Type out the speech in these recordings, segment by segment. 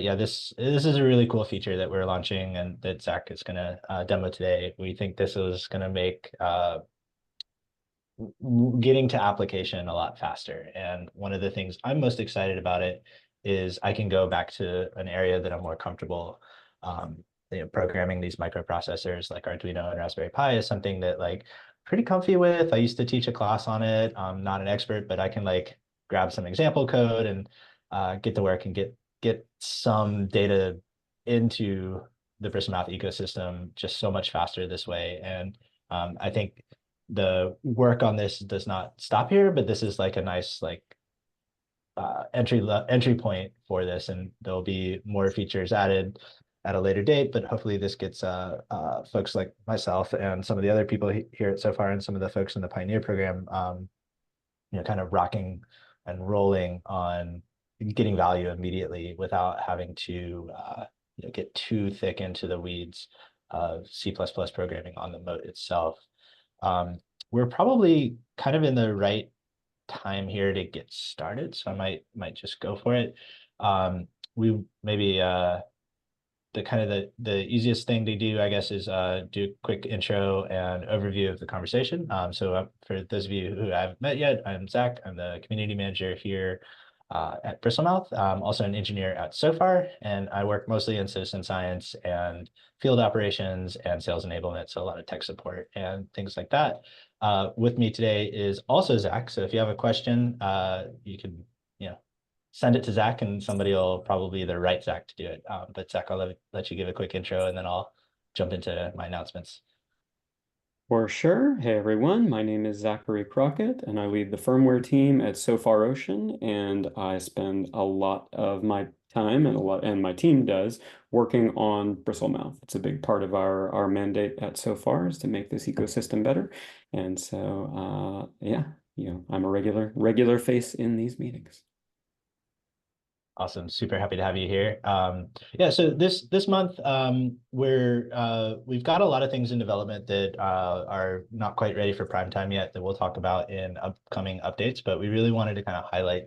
Yeah, this is a really cool feature that we're launching and that Zach is going to demo today. We think this is going to make getting to application a lot faster. And one of the things I'm most excited about it is I can go back to an area that I'm more comfortable. Programming these microprocessors like Arduino and Raspberry Pi is something that like pretty comfy with. I used to teach a class on it. I'm not an expert, but I can like grab some example code and get to work and get some data into the Bristlemouth ecosystem just so much faster this way. And I think the work on this does not stop here, but this is like a nice like entry point for this, and there'll be more features added at a later date. But hopefully, this gets folks like myself and some of the other people here at Sofar and some of the folks in the Pioneer program, kind of rocking and rolling on getting value immediately without having to get too thick into the weeds of C++ programming on the moat itself. We're probably kind of in the right time here to get started, so I might just go for it. We maybe the kind of the easiest thing to do, I guess, is do a quick intro and overview of the conversation. So for those of you who I haven't met yet, I'm Zach. I'm the community manager here at Bristlemouth. I'm also an engineer at Sofar, and I work mostly in citizen science and field operations and sales enablement, so a lot of tech support and things like that. With me today is also Zach. So if you have a question, you can, send it to Zach, and somebody will probably either write Zach to do it. But Zach, I'll let you give a quick intro, and then I'll jump into my announcements. For sure. Hey everyone, my name is Zachary Crockett, and I lead the firmware team at Sofar Ocean, and I spend a lot of my time and my team does working on Bristlemouth. It's a big part of our mandate at Sofar is to make this ecosystem better. And so yeah, I'm a regular face in these meetings. Awesome. Super happy to have you here. Yeah, so this month we've got a lot of things in development that are not quite ready for prime time yet that we'll talk about in upcoming updates, but we really wanted to kind of highlight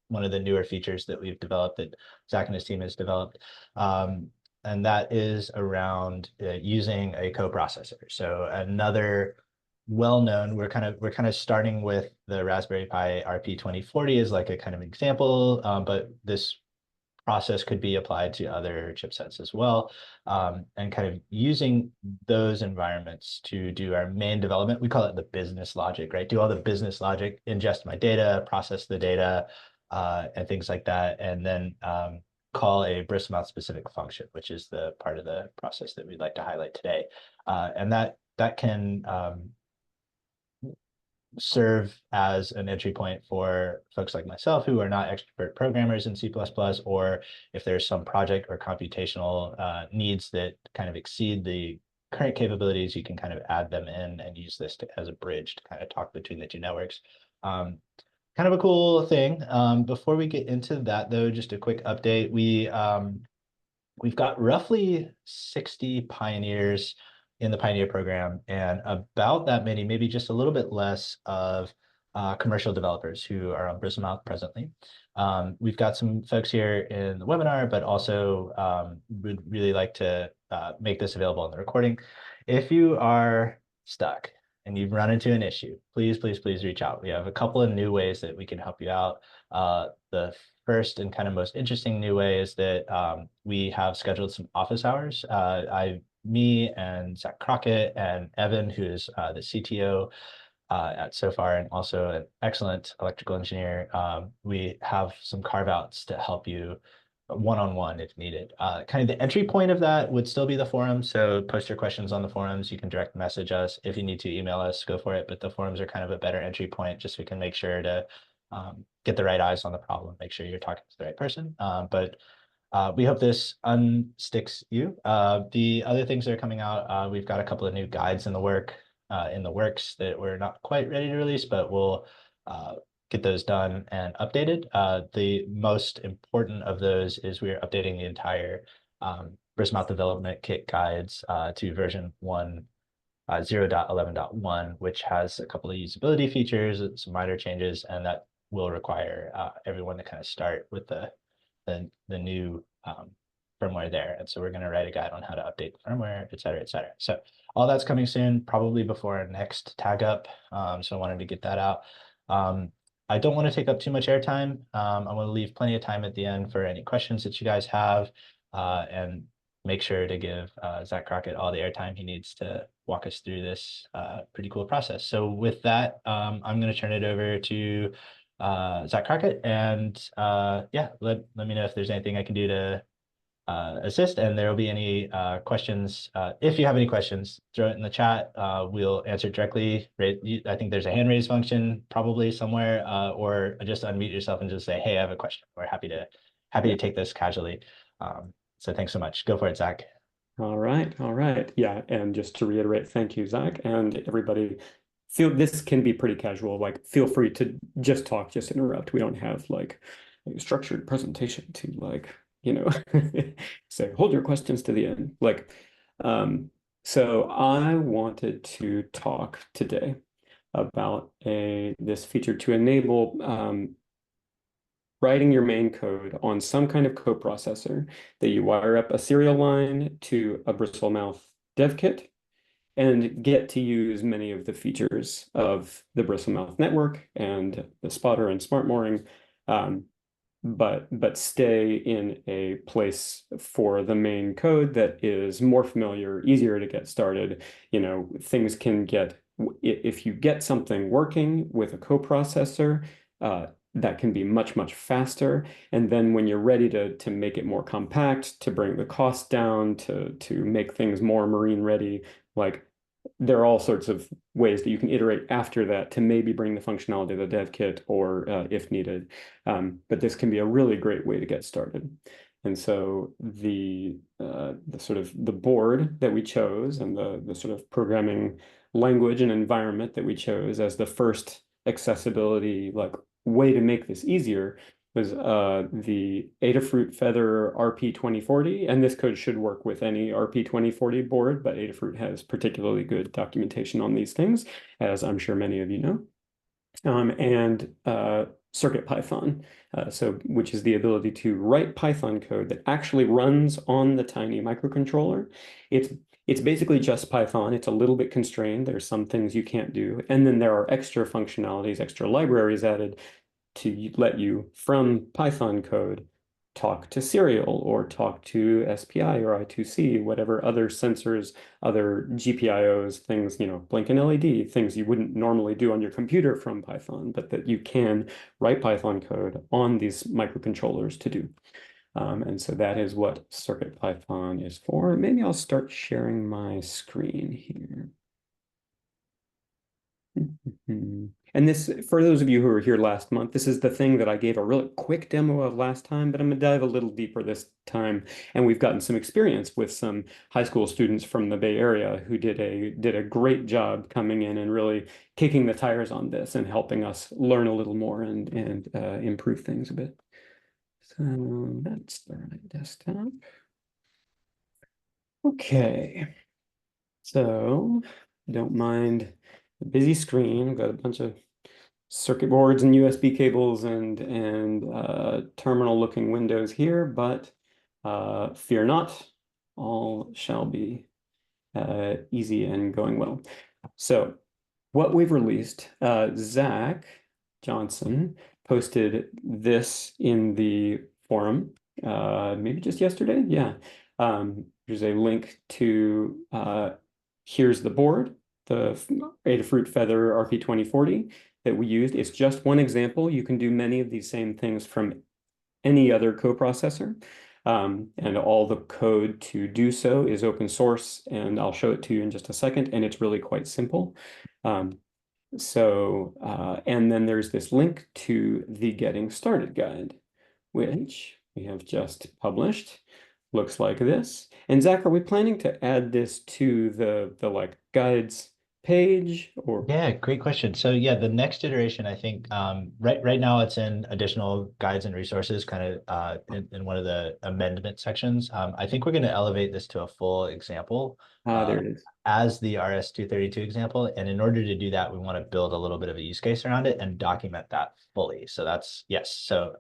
one of the newer features that we've developed that Zach and his team has developed. And that is around using a coprocessor. So another well-known. We're kind of starting with the Raspberry Pi RP2040 as like a kind of example, but this process could be applied to other chipsets as well, and kind of using those environments to do our main development. We call it the business logic, right? Do all the business logic, ingest my data, process the data, and things like that, and then call a Bristlemouth specific function, which is the part of the process that we'd like to highlight today. And that can serve as an entry point for folks like myself who are not expert programmers in C++, or if there's some project or computational needs that kind of exceed the current capabilities, you can kind of add them in and use this as a bridge to kind of talk between the two networks. Kind of a cool thing. Before we get into that, though, just a quick update. We've got roughly 60 pioneers in the Pioneer program, and about that many, maybe just a little bit less, of commercial developers who are on Bristlemouth presently. We've got some folks here in the webinar, but also would really like to make this available in the recording. If you are stuck and you've run into an issue, please, please, please reach out. We have a couple of new ways that we can help you out. The first and kind of most interesting new way is that we have scheduled some office hours. Me and Zach Crockett and Evan, who is the CTO at Sofar and also an excellent electrical engineer, we have some carve outs to help you one-on-one if needed. Kind of the entry point of that would still be the forum. So post your questions on the forums. You can direct message us. If you need to email us, go for it. But the forums are kind of a better entry point just so we can make sure to get the right eyes on the problem, make sure you're talking to the right person. But we hope this unsticks you. The other things that are coming out, we've got a couple of new guides in the works that we're not quite ready to release, but we'll get those done and updated. The most important of those is we're updating the entire Bristlemouth development kit guides to version 0.11.1, which has a couple of usability features, some minor changes, and that will require everyone to kind of start with the the new firmware there. And so we're going to write a guide on how to update the firmware, et cetera, et cetera. So all that's coming soon, probably before our next tag up. So I wanted to get that out. I don't want to take up too much airtime. I want to leave plenty of time at the end for any questions that you guys have, and make sure to give Zach Crockett all the airtime he needs to walk us through this pretty cool process. So with that, I'm going to turn it over to Zach Crockett, and yeah, let me know if there's anything I can do to assist, and there will be any questions. If you have any questions, throw it in the chat. We'll answer directly. I think there's a hand raise function probably somewhere, or just unmute yourself and just say, hey, I have a question. We're happy to take this casually. So thanks so much. Go for it, Zach. All right, all right. Yeah, and just to reiterate, thank you, Zach, and everybody. This can be pretty casual. Like, feel free to just talk, just interrupt. We don't have like a structured presentation to like, say, hold your questions to the end. Like, so I wanted to talk today about this feature to enable writing your main code on some kind of coprocessor that you wire up a serial line to a Bristlemouth dev kit and get to use many of the features of the Bristlemouth network and the spotter and smart mooring, but stay in a place for the main code that is more familiar, easier to get started. Things can get, if you get something working with a coprocessor, that can be much, much faster. And then when you're ready to make it more compact, to bring the cost down, to make things more marine ready, like there are all sorts of ways that you can iterate after that to maybe bring the functionality of the dev kit, or if needed. But this can be a really great way to get started. And so the sort of the board that we chose and the sort of programming language and environment that we chose as the first accessibility like way to make this easier was the Adafruit Feather RP2040, and this code should work with any RP2040 board, but Adafruit has particularly good documentation on these things, as I'm sure many of you know. And CircuitPython, which is the ability to write Python code that actually runs on the tiny microcontroller. It's basically just Python. It's a little bit constrained. There's some things you can't do. And then there are extra functionalities, extra libraries added to let you, from Python code, talk to serial or talk to SPI or I2C, whatever other sensors, other GPIOs, things, blink an LED, things you wouldn't normally do on your computer from Python, but that you can write Python code on these microcontrollers to do. And so that is what CircuitPython is for. Maybe I'll start sharing my screen here. And this, for those of you who were here last month, this is the thing that I gave a really quick demo of last time, but I'm going to dive a little deeper this time. And we've gotten some experience with some high school students from the Bay Area who did a great job coming in and really kicking the tires on this and helping us learn a little more and improve things a bit. So that's the right desktop. Okay. So don't mind the busy screen. I've got a bunch of circuit boards and USB cables and terminal looking windows here, but fear not, all shall be easy and going well. So what we've released, Zach Johnson posted this in the forum, maybe just yesterday. Yeah. There's a link to, here's the board, the Adafruit Feather RP2040 that we used. It's just one example. You can do many of these same things from any other coprocessor. And all the code to do so is open source, and I'll show it to you in just a second, and it's really quite simple. And then there's this link to the Getting Started guide, which we have just published. Looks like this. And Zach, are we planning to add this to the like guides page, or? Yeah, great question. So yeah, the next iteration, I think, right now it's in additional guides and resources, kind of in one of the amendment sections. I think we're going to elevate this to a full example There it is. as the RS-232 example. And in order to do that, we want to build a little bit of a use case around it and document that fully. So that's yes. So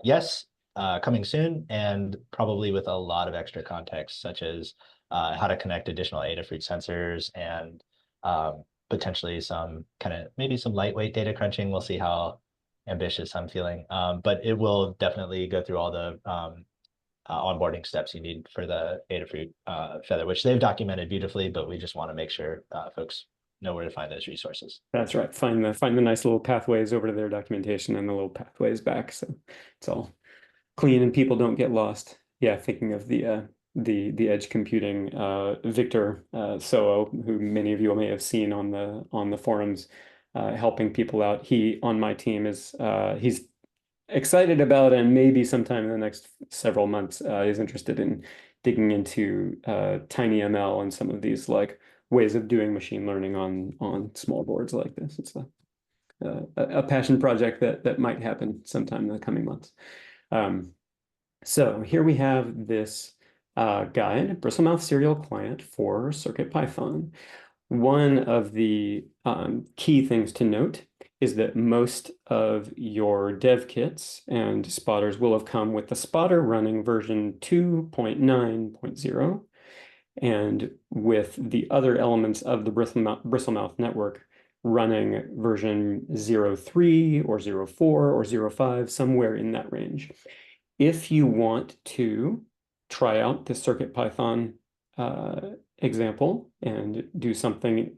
yes, coming soon, and probably with a lot of extra context, such as how to connect additional Adafruit sensors and potentially some kind of maybe some lightweight data crunching. We'll see how ambitious I'm feeling. But it will definitely go through all the onboarding steps you need for the Adafruit Feather, which they've documented beautifully, but we just want to make sure folks know where to find those resources. That's right. Find the nice little pathways over to their documentation and the little pathways back. So it's all clean and people don't get lost. Yeah, thinking of the edge computing Victor Soo, who many of you may have seen on the forums, helping people out. He on my team is he's excited about, and maybe sometime in the next several months is interested in digging into TinyML and some of these like ways of doing machine learning on small boards like this. It's a passion project that might happen sometime in the coming months. So here we have this guide, Bristlemouth serial client for CircuitPython. One of the key things to note is that most of your dev kits and spotters will have come with the spotter running version 2.9.0, and with the other elements of the Bristlemouth network running version 0.3 or 0.4 or 0.5, somewhere in that range. If you want to try out the CircuitPython example and do something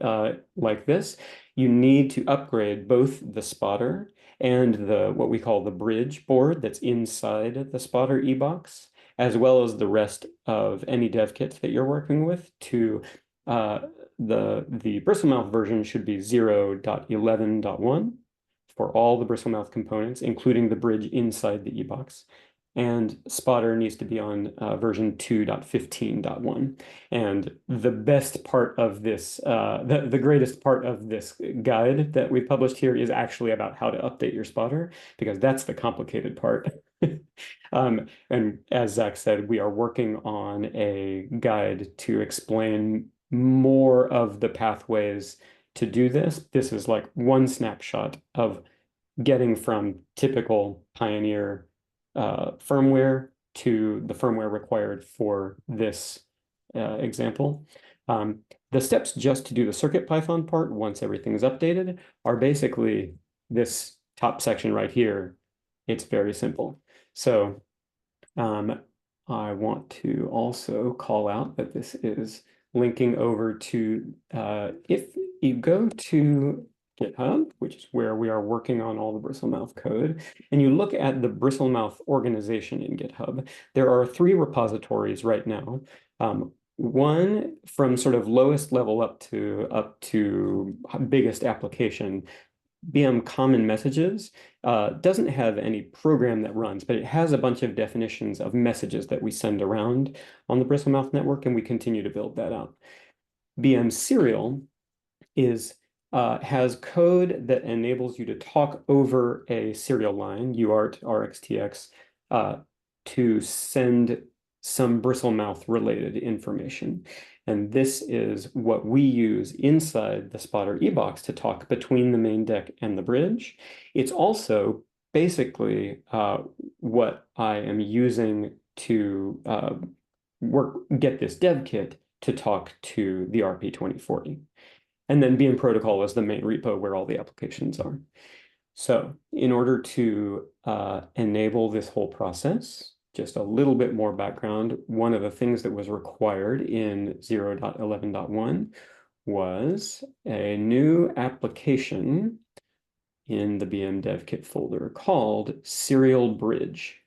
like this, you need to upgrade both the spotter and what we call the bridge board that's inside the spotter eBox, as well as the rest of any dev kits that you're working with to the Bristlemouth version should be 0.11.1 for all the Bristlemouth components, including the bridge inside the eBox. And spotter needs to be on version 2.15.1. And the best part of this, the greatest part of this guide that we published here is actually about how to update your spotter, because that's the complicated part. And as Zach said, we are working on a guide to explain more of the pathways to do this. This is like one snapshot of getting from typical Pioneer firmware to the firmware required for this example. The steps just to do the CircuitPython part, once everything is updated, are basically this top section right here. It's very simple. So I want to also call out that this is linking over to, if you go to GitHub, which is where we are working on all the Bristlemouth code, and you look at the Bristlemouth organization in GitHub, there are 3 repositories right now. One from sort of lowest level up to biggest application, BM common messages, doesn't have any program that runs, but it has a bunch of definitions of messages that we send around on the Bristlemouth network, and we continue to build that out. BM serial has code that enables you to talk over a serial line, UART, RxTX, to send some Bristlemouth related information. And this is what we use inside the spotter eBox to talk between the main deck and the bridge. It's also basically what I am using to get this dev kit to talk to the RP2040. And then BM protocol is the main repo where all the applications are. So in order to enable this whole process, just a little bit more background, one of the things that was required in 0.11.1 was a new application in the BM dev kit folder called Serial Bridge.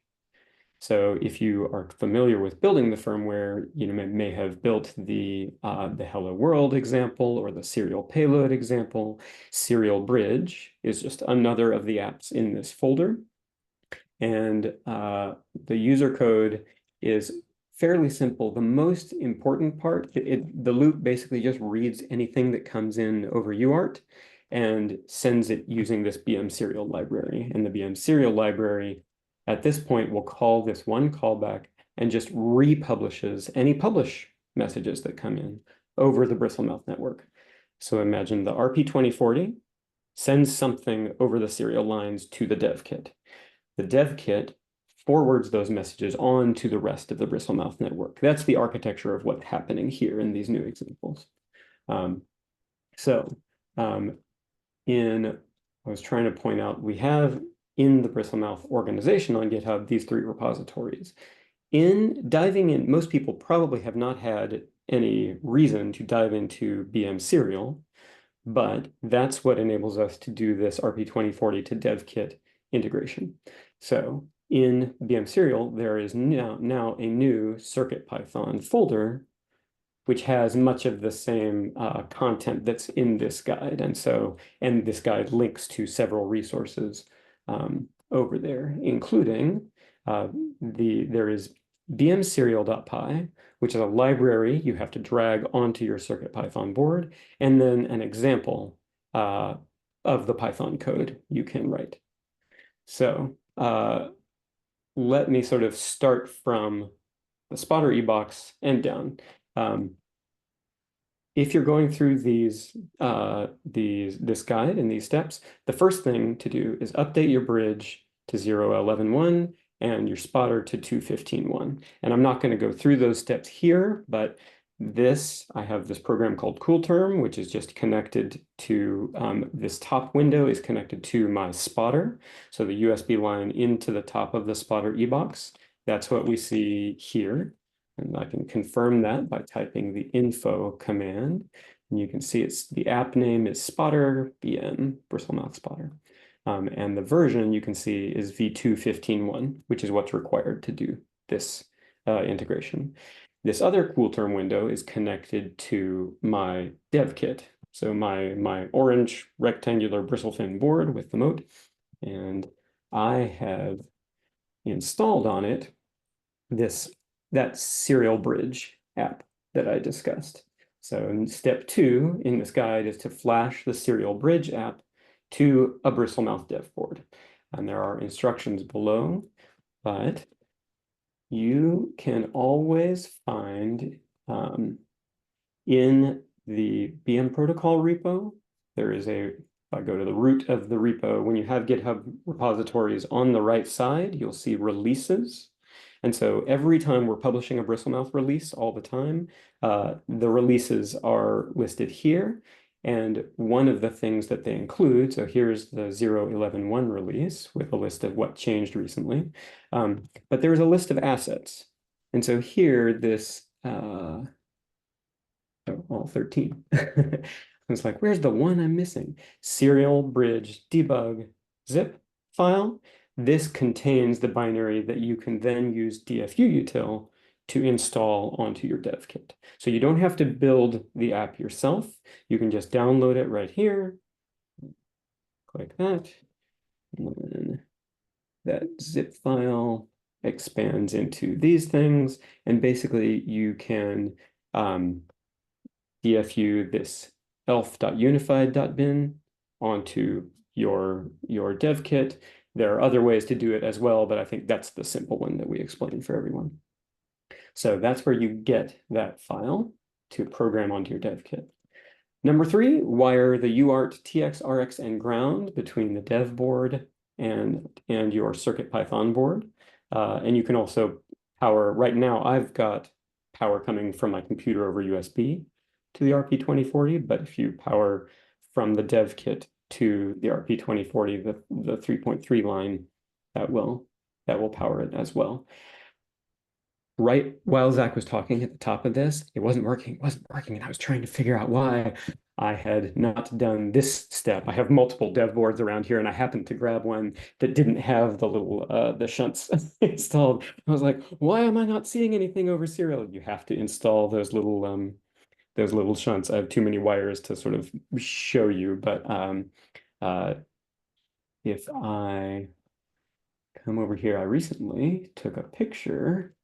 So if you are familiar with building the firmware, you may have built the Hello World example or the serial payload example. Serial Bridge is just another of the apps in this folder. And the user code is fairly simple. The most important part, the loop basically just reads anything that comes in over UART and sends it using this BM serial library. And the BM serial library at this point will call this one callback and just republishes any publish messages that come in over the Bristlemouth network. So imagine the RP2040 sends something over the serial lines to the dev kit. The dev kit forwards those messages on to the rest of the Bristlemouth network. That's the architecture of what's happening here in these new examples. So I was trying to point out, we have in the Bristlemouth organization on GitHub these 3 repositories. In diving in, most people probably have not had any reason to dive into BM serial, but that's what enables us to do this RP2040 to DevKit integration. So in BM serial, there is now a new CircuitPython folder, which has much of the same content that's in this guide. And this guide links to several resources over there, including there is bmserial.py, which is a library you have to drag onto your CircuitPython board, and then an example of the Python code you can write. So let me sort of start from the spotter ebox and down. If you're going through this guide and these steps, the first thing to do is update your bridge to 0.11.1 and your spotter to 2.15.1. And I'm not going to go through those steps here, but I have this program called CoolTerm, which is just connected to this top window is connected to my spotter. So the USB line into the top of the spotter ebox. That's what we see here. And I can confirm that by typing the info command. And you can see the app name is spotter BM, Bristlemouth spotter. And the version you can see is v2.15.1, which is what's required to do this integration. This other CoolTerm window is connected to my dev kit. So my orange rectangular bristlefin board with the moat. And I have installed on it that serial bridge app that I discussed. So step 2 in this guide is to flash the serial bridge app to a Bristlemouth dev board. And there are instructions below, but you can always find in the BM protocol repo, if I go to the root of the repo, when you have GitHub repositories on the right side, you'll see releases. And so every time we're publishing a Bristlemouth release all the time, the releases are listed here. And one of the things that they include, so here's the 0.11.1 release with a list of what changed recently. But there's a list of assets. And so here, all 13. It's like, where's the one I'm missing? Serial bridge debug zip file. This contains the binary that you can then use DFU-util to install onto your dev kit. So you don't have to build the app yourself. You can just download it right here. Click that. And then that zip file expands into these things. And basically you can DFU this elf.unified.bin onto your dev kit. There are other ways to do it as well, but I think that's the simple one that we explained for everyone. So that's where you get that file to program onto your dev kit. Number 3, wire the UART, TX, RX, and ground between the dev board and your CircuitPython board. And you can also power, right now I've got power coming from my computer over USB to the RP2040, but if you power from the dev kit to the RP2040, the 3.3 line, that will power it as well. Right while Zach was talking at the top of this, it wasn't working, and I was trying to figure out why I had not done this step. I have multiple dev boards around here, and I happened to grab one that didn't have the little the shunts installed. I was like, why am I not seeing anything over serial? You have to install those little shunts. I have too many wires to sort of show you, but if I come over here, I recently took a picture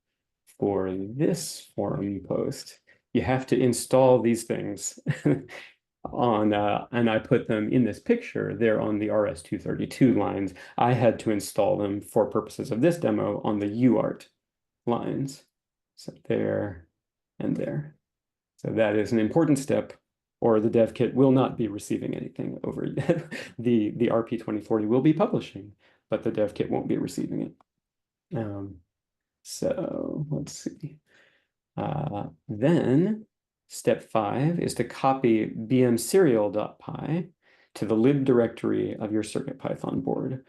for this forum post. You have to install these things and I put them in this picture. They're on the RS-232 lines. I had to install them for purposes of this demo on the UART lines. So there and there. So that is an important step, or the dev kit will not be receiving anything over the RP2040 will be publishing, but the dev kit won't be receiving it. So let's see. Then step 5 is to copy bmserial.py to the lib directory of your CircuitPython board.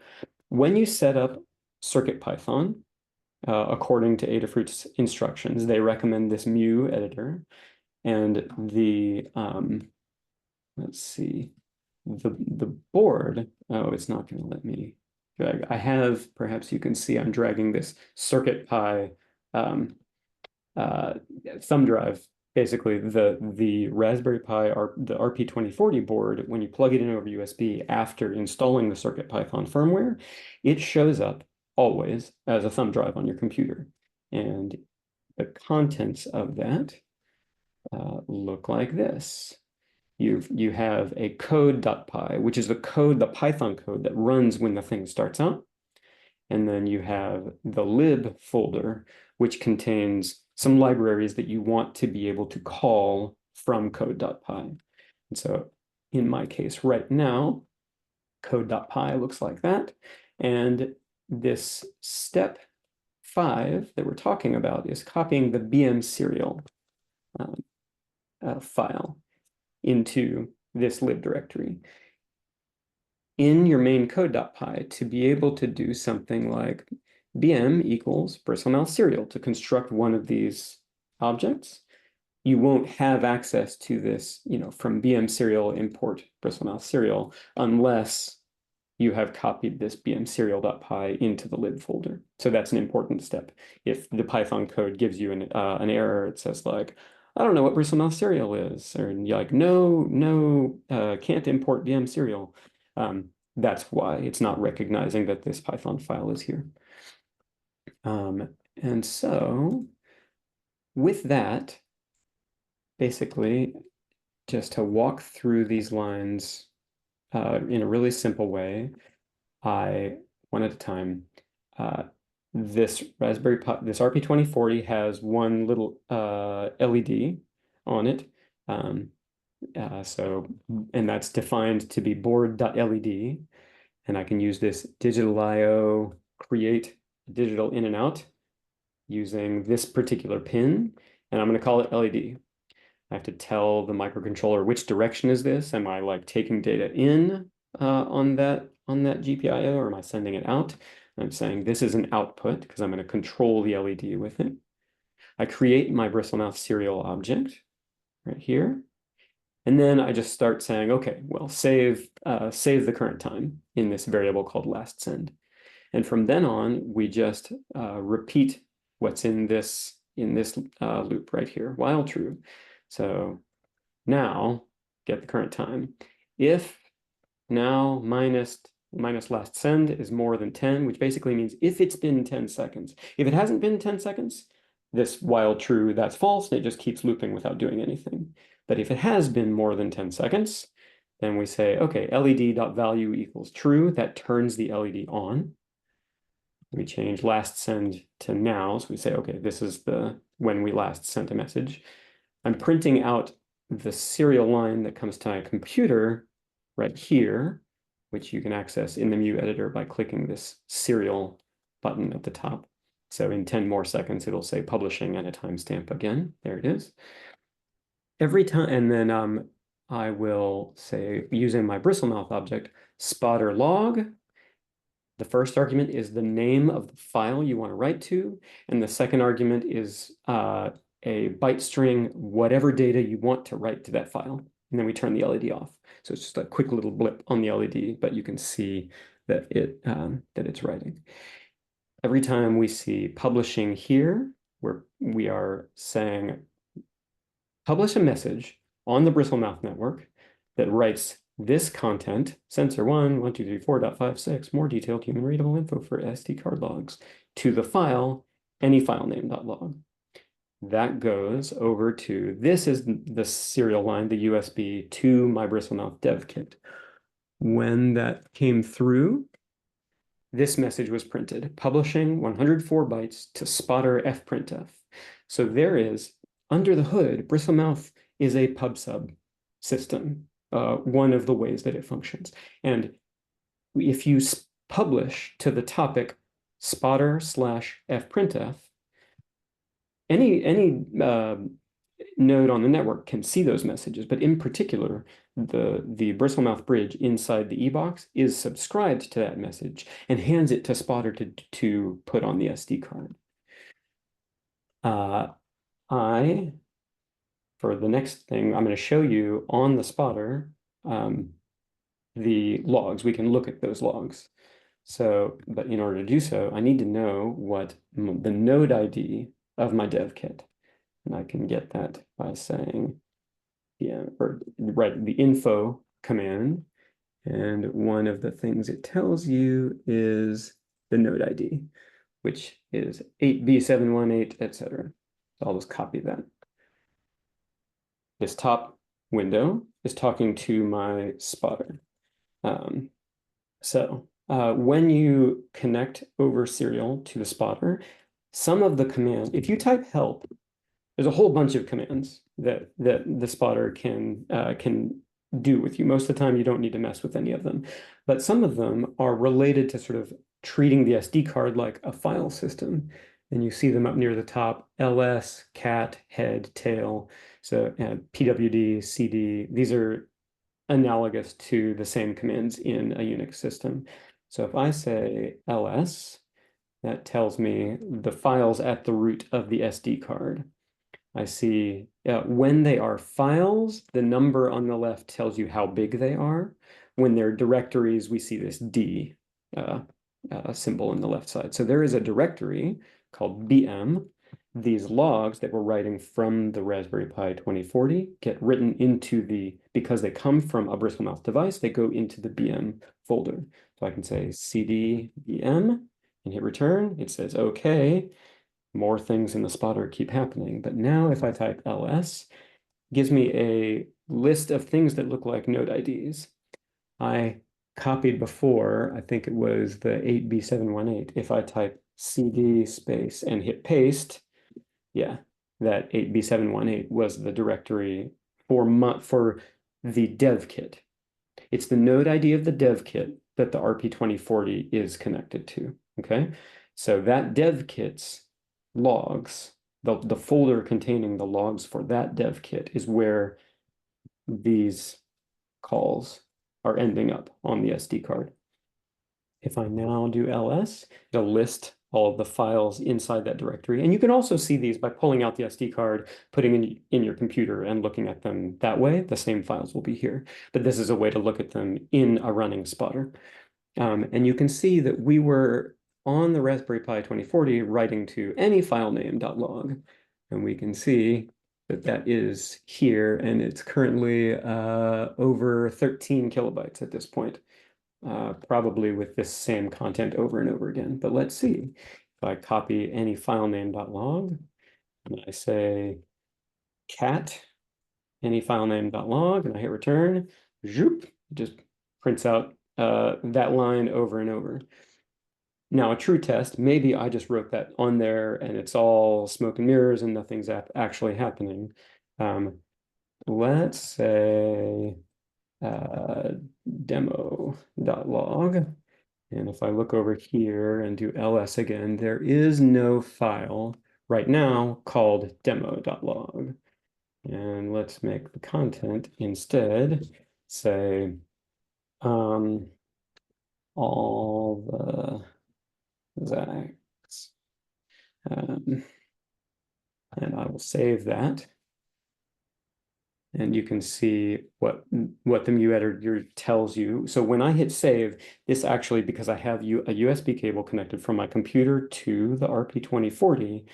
When you set up CircuitPython, according to Adafruit's instructions, they recommend this mu editor, and the let's see, the board. Oh, it's not going to let me drag. I have, perhaps you can see, I'm dragging this CircuitPy thumb drive. Basically, the Raspberry Pi, the RP2040 board, when you plug it in over USB after installing the CircuitPython firmware, it shows up always as a thumb drive on your computer. And the contents of that look like this. You have a code.py, which is the Python code that runs when the thing starts up. And then you have the lib folder, which contains some libraries that you want to be able to call from code.py. And so in my case right now, code.py looks like that. And this step 5 that we're talking about is copying the bmserial file into this lib directory. In your main code.py, to be able to do something like bm equals Bristlemouth serial to construct one of these objects, you won't have access to this, from bm serial import Bristlemouth serial unless you have copied this bmserial.py into the lib folder. So that's an important step. If the Python code gives you an error, it says like, I don't know what Bristlemouth serial is, or you're like, no, can't import bm serial. That's why it's not recognizing that this Python file is here. And so with that, basically, just to walk through these lines in a really simple way, one at a time, this Raspberry Pi, this RP2040 has one little LED on it. And that's defined to be board.led. And I can use this digital IO create digital in and out using this particular pin. And I'm going to call it LED. I have to tell the microcontroller which direction is this. Am I like taking data in on that GPIO, or am I sending it out? I'm saying this is an output because I'm going to control the LED with it. I create my Bristlemouth serial object right here. And then I just start saying, okay, well, save the current time in this variable called last send. And from then on, we just repeat what's in this loop right here, while true. So now get the current time. If now minus last send is more than 10, which basically means if it's been 10 seconds. If it hasn't been 10 seconds, this while true, that's false, and it just keeps looping without doing anything. But if it has been more than 10 seconds, then we say, okay, led.value equals true. That turns the LED on. We change last send to now. So we say, okay, this is when we last sent a message. I'm printing out the serial line that comes to my computer right here, which you can access in the mu editor by clicking this serial button at the top. So in 10 more seconds, it'll say publishing and a timestamp again. There it is. Every time, and then I will say, using my Bristlemouth object, spotter log. The first argument is the name of the file you want to write to, and the second argument is a byte string, whatever data you want to write to that file. And then we turn the LED off. So it's just a quick little blip on the LED, but you can see that it's writing. Every time we see publishing here, we are saying, publish a message on the Bristlemouth network that writes this content, sensor 1, 123.4.56, more detailed human readable info for SD card logs, to the file, any file name.log. That goes over to, this is the serial line, the USB to my Bristlemouth dev kit. When that came through, this message was printed, publishing 104 bytes to spotter fprintf. So there is, under the hood, Bristlemouth is a pub/sub system, one of the ways that it functions. And if you publish to the topic spotter/fprintf, any node on the network can see those messages, but in particular, the Bristlemouth bridge inside the eBox is subscribed to that message and hands it to Spotter to put on the SD card. For the next thing, I'm going to show you on the Spotter the logs. We can look at those logs. So, but in order to do so, I need to know what the node ID of my dev kit. And I can get that by saying, yeah, or write the info command. And one of the things it tells you is the node ID, which is 8B718, etc. So I'll just copy that. This top window is talking to my spotter. When you connect over serial to the spotter, some of the commands, if you type help, there's a whole bunch of commands that the spotter can do with you. Most of the time, you don't need to mess with any of them. But some of them are related to sort of treating the SD card like a file system. And you see them up near the top, ls, cat, head, tail. So pwd, cd, these are analogous to the same commands in a Unix system. So if I say ls, that tells me the files at the root of the SD card. I see when they are files, the number on the left tells you how big they are. When they're directories, we see this D symbol on the left side. So there is a directory called BM. These logs that we're writing from the Raspberry Pi 2040 get written into because they come from a Bristlemouth device, they go into the BM folder. So I can say cd BM and hit return. It says, okay. More things in the spotter keep happening. But now if I type ls, it gives me a list of things that look like node IDs. I copied before, I think it was the 8B718. If I type cd space and hit paste, yeah, that 8B718 was the directory for the dev kit. It's the node ID of the dev kit that the RP2040 is connected to, okay? So that dev kit's logs, the folder containing the logs for that dev kit is where these calls are ending up on the SD card. If I now do ls, it'll list all of the files inside that directory. And you can also see these by pulling out the SD card, putting in your computer and looking at them that way. The same files will be here. But this is a way to look at them in a running spotter. And you can see that we were on the Raspberry Pi 2040 writing to any file name .log, and we can see that that is here, and it's currently over 13 kilobytes at this point, probably with this same content over and over again. But let's see. If I copy any file name .log, and I say cat, any file name .log, and I hit return, zoop, it just prints out that line over and over. Now, a true test, maybe I just wrote that on there and it's all smoke and mirrors and nothing's actually happening. Let's say demo.log. And if I look over here and do ls again, there is no file right now called demo.log. And let's make the content instead say all the Zachs. And I will save that. And you can see what the mu editor tells you. So when I hit save, this actually, because I have a USB cable connected from my computer to the RP2040,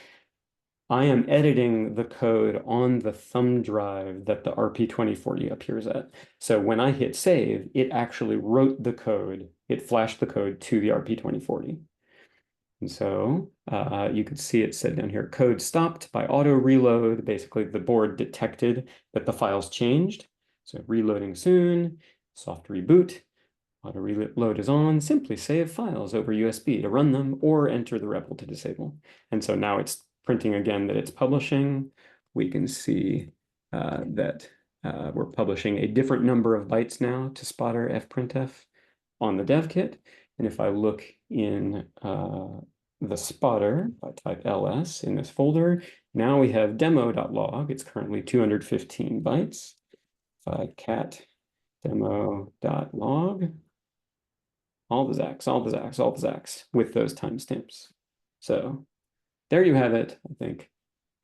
I am editing the code on the thumb drive that the RP2040 appears at. So when I hit save, it actually wrote the code. It flashed the code to the RP2040. And so you could see it said down here, code stopped by auto reload. Basically, the board detected that the files changed. So reloading soon, soft reboot, auto reload is on. Simply save files over USB to run them or enter the REPL to disable. And so now it's printing again that it's publishing. We can see that we're publishing a different number of bytes now to spotter fprintf on the dev kit. And if I look in the spotter. If I type ls in this folder, now we have demo.log. It's currently 215 bytes. If I cat demo.log, all the Zachs, all the Zachs, all the Zachs with those timestamps. So there you have it, I think.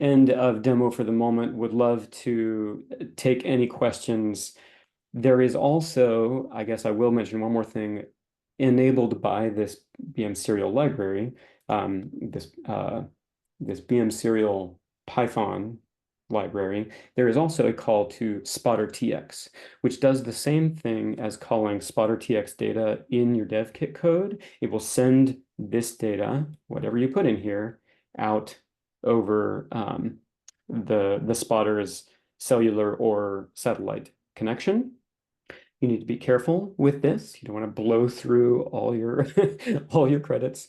End of demo for the moment. Would love to take any questions. There is also, I guess I will mention one more thing, enabled by this BM serial library, this BM serial Python library, there is also a call to spotter tx, which does the same thing as calling spotter tx data in your dev kit code. It will send this data, whatever you put in here, out over the spotter's cellular or satellite connection. You need to be careful with this. You don't want to blow through all your all your credits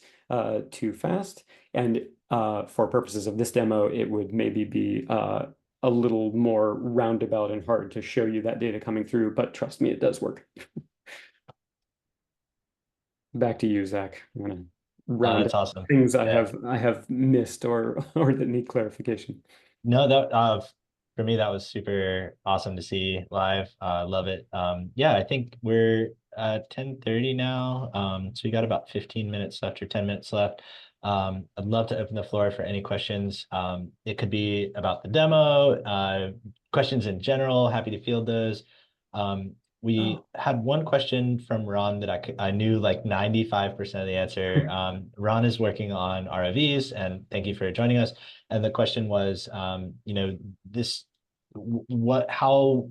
too fast. And for purposes of this demo, it would maybe be a little more roundabout and hard to show you that data coming through, but trust me, it does work. Back to you, Zach. I'm gonna round That's up awesome. things I Yeah. have missed or that need clarification. No, that for me that was super awesome to see live. Love it. Yeah, I think we're at 10:30 now. So we got about 15 minutes left or 10 minutes left. I'd love to open the floor for any questions. It could be about the demo, questions in general. Happy to field those. We had one question from Ron that I knew like 95% of the answer. Ron is working on ROVs, and thank you for joining us. And the question was, how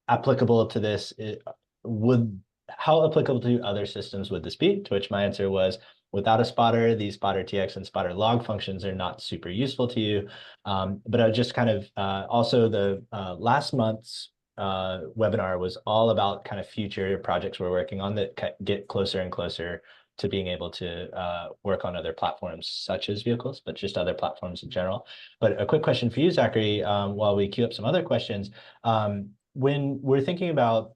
applicable to this how applicable to other systems would this be? To which my answer was, without a spotter, these spotter TX and spotter log functions are not super useful to you. But I just kind of, also the last month's webinar was all about kind of future projects we're working on that get closer and closer to being able to work on other platforms such as vehicles, but just other platforms in general. But a quick question for you, Zachary, while we queue up some other questions. When we're thinking about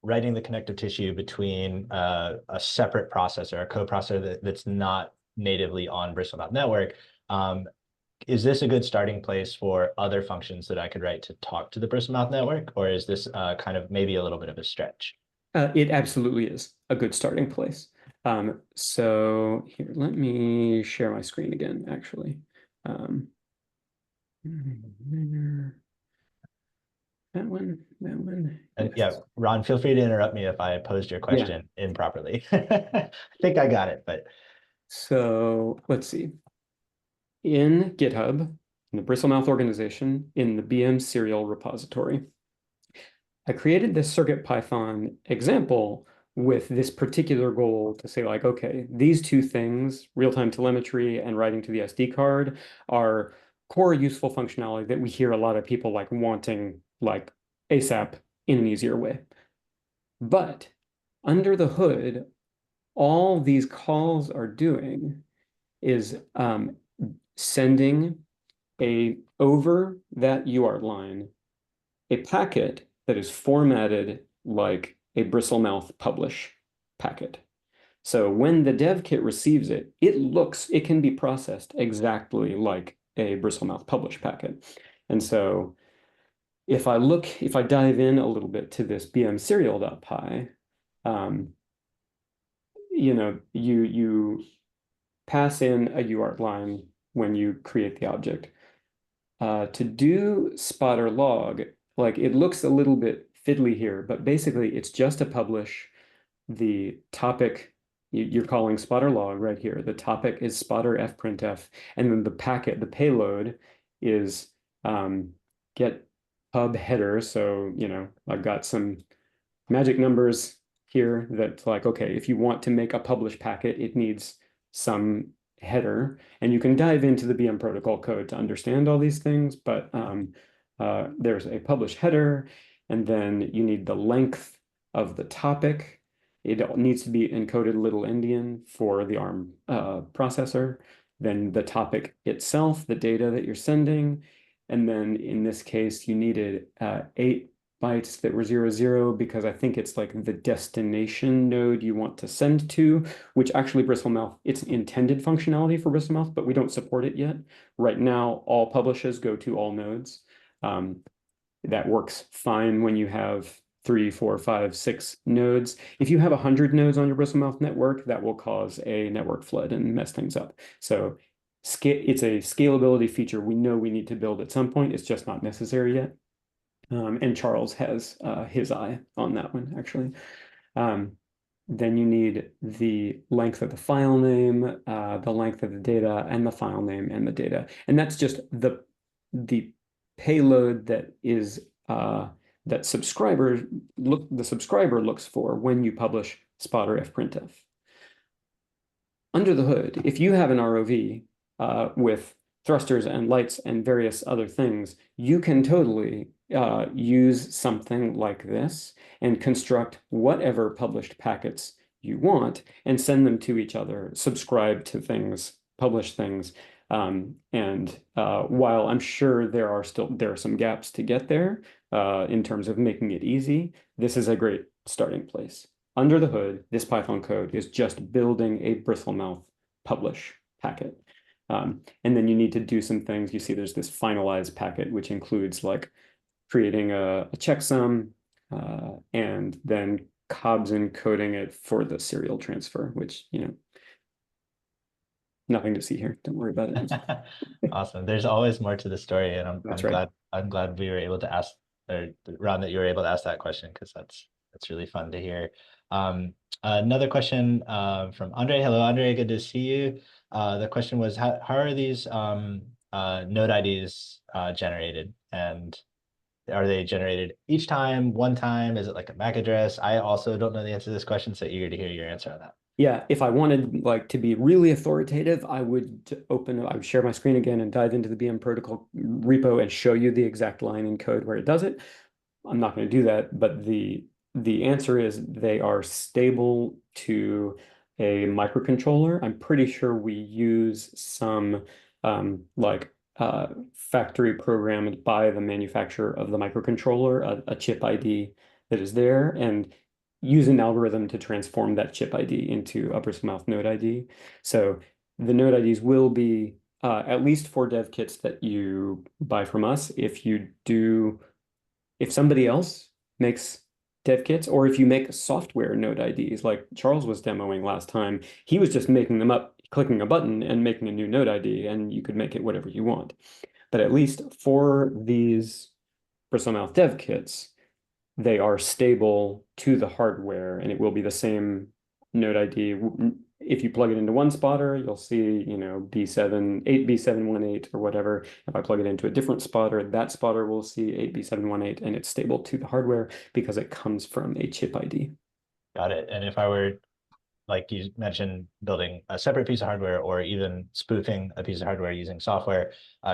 writing the connective tissue between a separate processor, a coprocessor that's not natively on Bristlemouth network, is this a good starting place for other functions that I could write to talk to the Bristlemouth network, or is this kind of maybe a little bit of a stretch? It absolutely is a good starting place. So here, let me share my screen again, actually. That one. And yeah, Yes. Ron, feel free to interrupt me if I posed your Yeah. question improperly. I think I got it, but So let's see. In GitHub, in the Bristlemouth organization, in the BM serial repository, I created this CircuitPython example with this particular goal to say like, okay, these two things, real-time telemetry and writing to the SD card, are core useful functionality that we hear a lot of people like wanting like ASAP in an easier way. But under the hood, all these calls are doing is sending over that UART line a packet that is formatted like a Bristlemouth publish packet. So when the dev kit receives it, it can be processed exactly like a Bristlemouth publish packet. And so if I dive in a little bit to this bm serial.py, you pass in a UART line when you create the object. To do spotter log, like it looks a little bit fiddly here, but basically it's just to publish the topic you're calling spotter log right here. The topic is spotter fprintf, and then the packet, the payload is get pub header. So, I've got some magic numbers here that like, okay, if you want to make a publish packet, it needs some header, and you can dive into the BM protocol code to understand all these things, but there's a publish header, and then you need the length of the topic. It needs to be encoded little endian for the ARM processor, then the topic itself, the data that you're sending, and then in this case, you needed 8 bytes that were 00 because I think it's like the destination node you want to send to, which actually Bristlemouth, it's intended functionality for Bristlemouth, but we don't support it yet. Right now, all publishes go to all nodes. That works fine when you have 3, 4, 5, 6 nodes. If you have 100 nodes on your Bristlemouth network, that will cause a network flood and mess things up. So it's a scalability feature we know we need to build at some point. It's just not necessary yet. And Charles has his eye on that one, actually. Then you need the length of the file name, the length of the data, and the file name and the data. And that's just the payload that is that the subscriber looks for when you publish spot or fprintf. Under the hood, if you have an ROV with thrusters and lights and various other things, you can totally use something like this and construct whatever published packets you want and send them to each other, subscribe to things, publish things. And while I'm sure there are some gaps to get there in terms of making it easy, this is a great starting place. Under the hood, this Python code is just building a Bristlemouth publish packet. And then you need to do some things. You see there's this finalize packet, which includes like creating a checksum and then Cobbs encoding it for the serial transfer, which, nothing to see here. Don't worry about it. Awesome. There's always more to the story, and I'm right. glad we were able to ask, or Ron, that you were able to ask that question, because that's really fun to hear. Another question from Andre. Hello, Andre. Good to see you. The question was, how are these node IDs generated, and are they generated each time, one time? Is it like a MAC address? I also don't know the answer to this question, so eager to hear your answer on that. Yeah, if I wanted like to be really authoritative, I would share my screen again and dive into the BM protocol repo and show you the exact line in code where it does it. I'm not going to do that, but the answer is they are stable to a microcontroller. I'm pretty sure we use some factory programmed by the manufacturer of the microcontroller, a chip ID that is there, and use an algorithm to transform that chip ID into a Bristlemouth node ID. So the node IDs will be, at least for dev kits that you buy from us, if somebody else makes dev kits, or if you make software node IDs, like Charles was demoing last time, he was just making them up, clicking a button and making a new node ID, and you could make it whatever you want. But at least for these Bristlemouth dev kits, they are stable to the hardware, and it will be the same node ID. If you plug it into one spotter, you'll see, B7, 8B718 or whatever. If I plug it into a different spotter, that spotter will see 8B718, and it's stable to the hardware because it comes from a chip ID. Got it. And if I were, like you mentioned, building a separate piece of hardware or even spoofing a piece of hardware using software,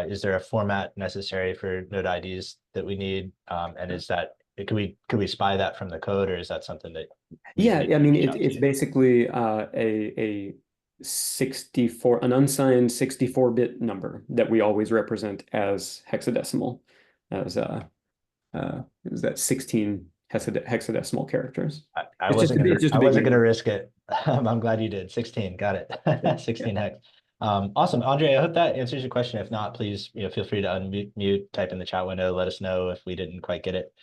is there a format necessary for node IDs that we need? And is that, could we spy that from the code, or is that something that Yeah, I mean it's basically a 64, an unsigned 64-bit number that we always represent as hexadecimal, as is that 16 hexadecimal characters. I wasn't gonna risk it. I'm glad you did. 16, got it. 16 Yeah. hex. Awesome, Andre. I hope that answers your question. If not, please, feel free to unmute, type in the chat window, let us know if we didn't quite get it.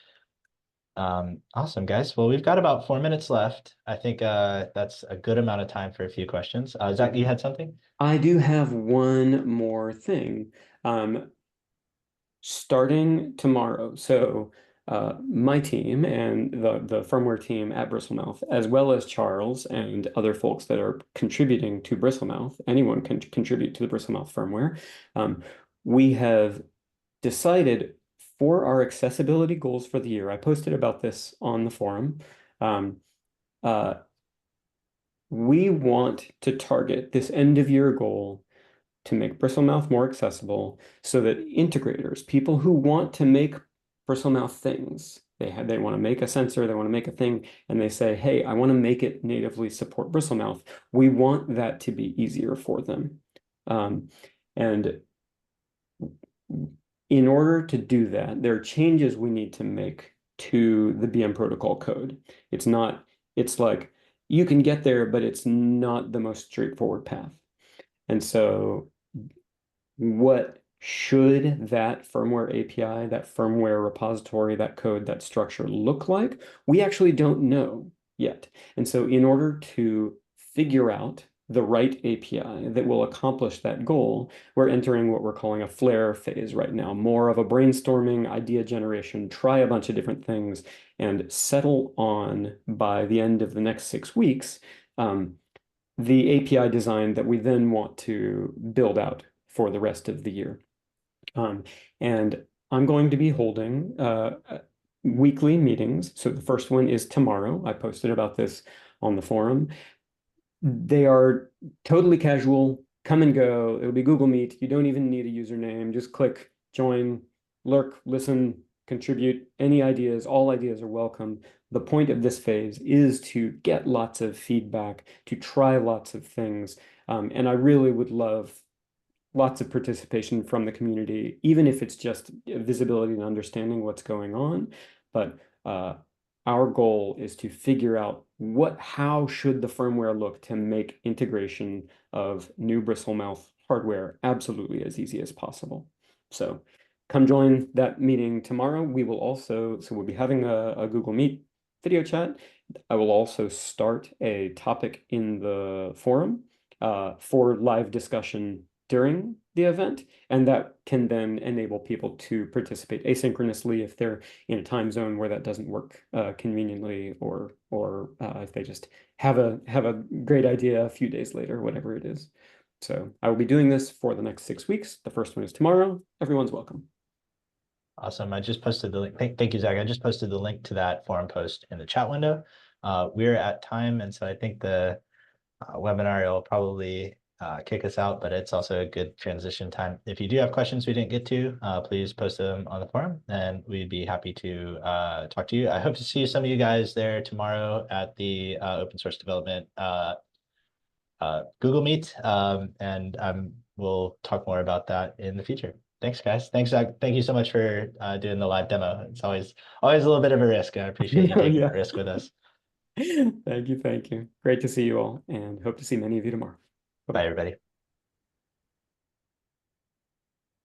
Awesome, guys. Well, we've got about 4 minutes left. I think that's a good amount of time for a few questions. Zach, you had something? I do have one more thing. Starting tomorrow, so my team and the firmware team at Bristlemouth, as well as Charles and other folks that are contributing to Bristlemouth, anyone can contribute to the Bristlemouth firmware. We have decided for our accessibility goals for the year, I posted about this on the forum. We want to target this end of year goal to make Bristlemouth more accessible so that integrators, people who want to make Bristlemouth things, they want to make a sensor, they want to make a thing, and they say, hey, I want to make it natively support Bristlemouth. We want that to be easier for them. And in order to do that, there are changes we need to make to the BM protocol code. It's not, it's like you can get there, but it's not the most straightforward path. And so what should that firmware API, that firmware repository, that code, that structure look like? We actually don't know yet. And so in order to figure out the right API that will accomplish that goal, we're entering what we're calling a flare phase right now, more of a brainstorming, idea generation, try a bunch of different things, and settle on, by the end of the next 6 weeks, the API design that we then want to build out for the rest of the year. And I'm going to be holding weekly meetings. So the first one is tomorrow. I posted about this on the forum. They are totally casual, come and go. It'll be Google Meet. You don't even need a username. Just click join, lurk, listen, contribute. Any ideas, all ideas are welcome. The point of this phase is to get lots of feedback, to try lots of things. And I really would love lots of participation from the community, even if it's just visibility and understanding what's going on. But our goal is to figure out how should the firmware look to make integration of new Bristlemouth hardware absolutely as easy as possible. So come join that meeting tomorrow. So we'll be having a Google Meet video chat. I will also start a topic in the forum for live discussion during the event, and that can then enable people to participate asynchronously if they're in a time zone where that doesn't work conveniently, or if they just have a great idea a few days later, whatever it is. So I will be doing this for the next 6 weeks. The first one is tomorrow. Everyone's welcome. Awesome. I just posted the link. Thank you, Zach. I just posted the link to that forum post in the chat window. We're at time, and so I think the webinar will probably kick us out, but it's also a good transition time. If you do have questions we didn't get to, please post them on the forum, and we'd be happy to talk to you. I hope to see some of you guys there tomorrow at the open source development Google Meet, and we'll talk more about that in the future. Thanks, guys. Thanks, Zach. Thank you so much for doing the live demo. It's always a little bit of a risk. I appreciate you taking Yeah. that risk with us. Thank you. Great to see you all, and hope to see many of you tomorrow. Bye, Bye-bye. everybody.